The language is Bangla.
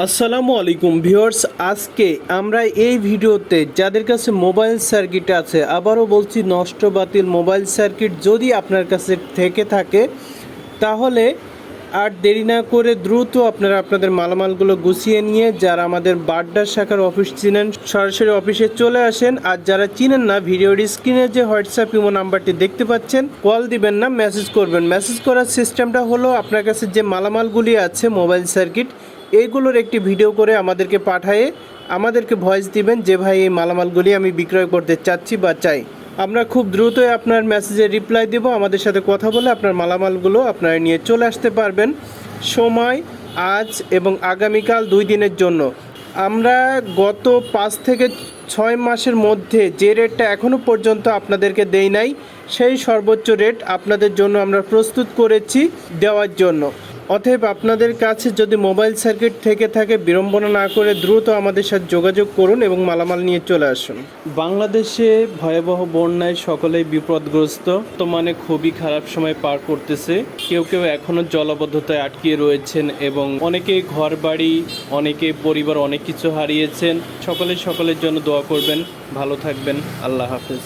আসসালামু আলাইকুম ভিউয়ার্স, আজকে আমরা এই ভিডিওতে যাদের কাছে মোবাইল সার্কিট আছে, আবারও বলছি নষ্ট বাতিল মোবাইল সার্কিট যদি আপনার কাছে থেকে থাকে, তাহলে আর দেরি না করে দ্রুত আপনারা আপনাদের মালামালগুলো গুছিয়ে নিয়ে যারা আমাদের বাড্ডার শাখার অফিস চিনেন সরাসরি অফিসে চলে আসেন। আর যারা চিনেন না, ভিডিওর স্ক্রিনে যে হোয়াটসঅ্যাপ ইমো নাম্বারটি দেখতে পাচ্ছেন, কল দিবেন না, মেসেজ করবেন। মেসেজ করার সিস্টেমটা হলো, আপনার কাছে যে মালামালগুলি আছে মোবাইল সার্কিট, এইগুলোর একটি ভিডিও করে আমাদেরকে পাঠিয়ে আমাদেরকে ভয়েস দিবেন যে ভাই এই মালামালগুলি আমি বিক্রয় করতে চাচ্ছি বা চাই। আমরা খুব দ্রুতই আপনার মেসেজে রিপ্লাই দেব। আমাদের সাথে কথা বলে আপনার মালামালগুলো আপনারা নিয়ে চলে আসতে পারবেন। সময় আজ এবং আগামীকাল 2 দিনের জন্য। আমরা গত 5 থেকে 6 মাসের মধ্যে যে রেটটা এখনও পর্যন্ত আপনাদেরকে দেই নাই, সেই সর্বোচ্চ রেট আপনাদের জন্য আমরা প্রস্তুত করেছি দেওয়ার জন্য। অতএব আপনাদের কাছে যদি মোবাইল সার্কিট থেকে থাকে, বিড়ম্বনা না করে দ্রুত আমাদের সাথে যোগাযোগ করুন এবং মালামাল নিয়ে চলে আসুন। বাংলাদেশে ভয়াবহ বন্যায় সকলেই বিপদগ্রস্ত, তো মানে খুবই খারাপ সময় পার করতেছে। কেউ কেউ এখনও জলাবদ্ধতায় আটকে রয়েছেন এবং অনেকেই ঘর বাড়ি, অনেকে পরিবার, অনেক কিছু হারিয়েছেন। সকলের জন্য দোয়া করবেন। ভালো থাকবেন। আল্লাহ হাফেজ।